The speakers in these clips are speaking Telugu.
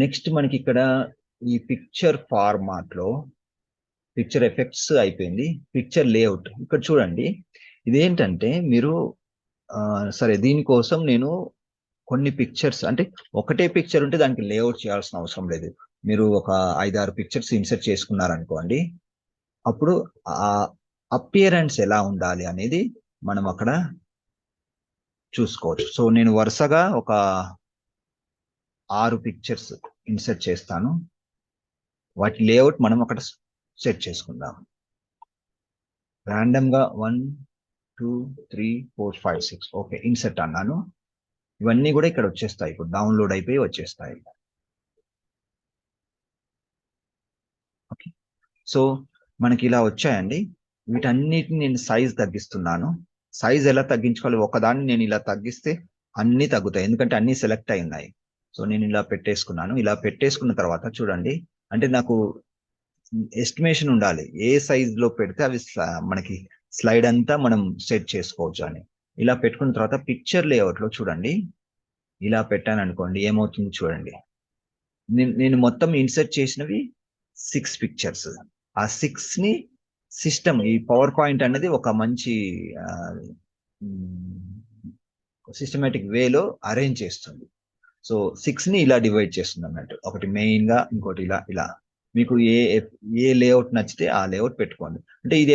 నెక్స్ట్ మనకి ఇక్కడ ఈ పిక్చర్ ఫార్మాట్ లో పిక్చర్ ఎఫెక్ట్స్ అయిపోయింది. పిక్చర్ లేఅవుట్ ఇక్కడ చూడండి. ఇదేంటంటే మీరు సరే దీనికోసం నేను కొన్ని పిక్చర్స్ అంటే ఒకటే పిక్చర్ ఉంటే దానికి లేఅవుట్ చేయాల్సిన అవసరం లేదు. మీరు ఒక 5-6 పిక్చర్స్ ఇన్సర్ట్ చేసుకున్నారనుకోండి, అప్పుడు ఆ అపియరెన్స్ ఎలా ఉండాలి అనేది మనం అక్కడ చూసుకోవచ్చు. సో నేను వరుసగా ఒక 6 పిక్చర్స్ ఇన్సర్ట్ చేస్తాను. వాటి లేఅవుట్ మనం అక్కడ సెట్ చేసుకుందాం. ర్యాండమ్ గా 1 2 3 4 5 6 ఓకే ఇన్సర్ట్ అన్నాను. ఇవన్నీ కూడా ఇక్కడ వచ్చేస్తాయి. ఇప్పుడు డౌన్లోడ్ అయిపోయి వచ్చేస్తాయి. ఓకే, సో మనకి ఇలా వచ్చాయండి. వీటన్నిటిని నేను సైజ్ తగ్గిస్తున్నాను. సైజ్ ఎలా తగ్గించుకోవాలి? ఒకదాన్ని నేను ఇలా తగ్గిస్తే అన్ని తగ్గుతాయి, ఎందుకంటే అన్ని సెలెక్ట్ అయి ఉన్నాయి. సో నేను ఇలా పెట్టేసుకున్నాను. ఇలా పెట్టేసుకున్న తర్వాత చూడండి, అంటే నాకు ఎస్టిమేషన్ ఉండాలి ఏ సైజ్ లో పెడితే అవి మనకి స్లైడ్ అంతా మనం సెట్ చేసుకోవచ్చు అని. ఇలా పెట్టుకున్న తర్వాత పిక్చర్ లేఅవుట్ లో చూడండి, ఇలా పెట్టాను అనుకోండి, ఏమవుతుంది చూడండి. నేను మొత్తం ఇన్సర్ట్ చేసినవి 6 పిక్చర్స్. ఆ 6 ని సిస్టమ్ ఈ పవర్ పాయింట్ అనేది ఒక మంచి సిస్టమేటిక్ వేలో అరేంజ్ చేస్తుంది. సో 6 ని ఇలా డివైడ్ చేస్తుంది అన్నట్టు. ఒకటి మెయిన్ గా, ఇంకోటి ఇలా ఇలా. మీకు ఏ లేఅవుట్ నచ్చితే ఆ లేఅవుట్ పెట్టుకోండి. అంటే ఇది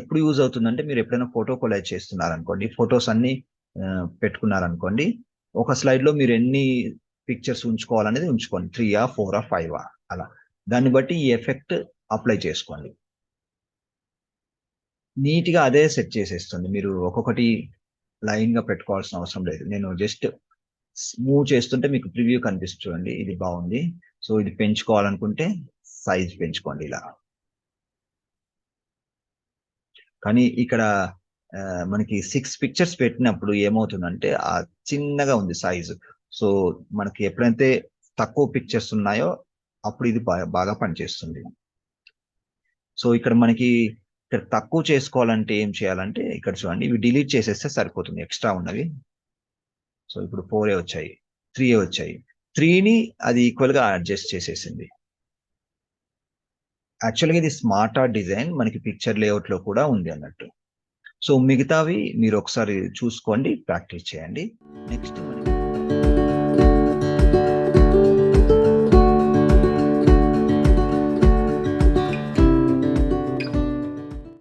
ఎప్పుడు యూజ్ అవుతుందంటే, మీరు ఎప్పుడైనా ఫోటో కొలైజ్ చేస్తున్నారనుకోండి, ఫొటోస్ అన్ని పెట్టుకున్నారనుకోండి, ఒక స్లైడ్ లో మీరు ఎన్ని పిక్చర్స్ ఉంచుకోవాలనేది ఉంచుకోండి. 3 4 5 అలా. దాన్ని బట్టి ఈ ఎఫెక్ట్ అప్లై చేసుకోండి. నీట్ గా అదే సెట్ చేసేస్తుంది. మీరు ఒక్కొక్కటి లైన్ గా పెట్టుకోవాల్సిన అవసరం లేదు. నేను జస్ట్ మూవ్ చేస్తుంటే మీకు ప్రివ్యూ కనిపిస్తుంది చూడండి. ఇది బాగుంది. సో ఇది పెంచుకోవాలనుకుంటే సైజ్ పెంచుకోండి ఇలా. కానీ ఇక్కడ మనకి 6 పిక్చర్స్ పెట్టినప్పుడు ఏమవుతుందంటే ఆ చిన్నగా ఉంది సైజు. సో మనకి ఎప్పుడైతే తక్కువ పిక్చర్స్ ఉన్నాయో అప్పుడు ఇది బాగా పనిచేస్తుంది. సో ఇక్కడ మనకి ఇక్కడ తక్కువ చేసుకోవాలంటే ఏం చేయాలంటే, ఇక్కడ చూడండి, ఇవి డిలీట్ చేసేస్తే సరిపోతుంది ఎక్స్ట్రా ఉన్నవి. సో ఇప్పుడు 4 వచ్చాయి, 3 వచ్చాయి. 3ని అది ఈక్వల్ గా అడ్జస్ట్ చేసేసింది. యాక్చువల్గా ఇది స్మార్ట్ ఆర్ట్ డిజైన్ మనకి పిక్చర్ లేఅవుట్ లో కూడా ఉంది అన్నట్టు. సో మిగతావి మీరు ఒకసారి చూసుకోండి, ప్రాక్టీస్ చేయండి. నెక్స్ట్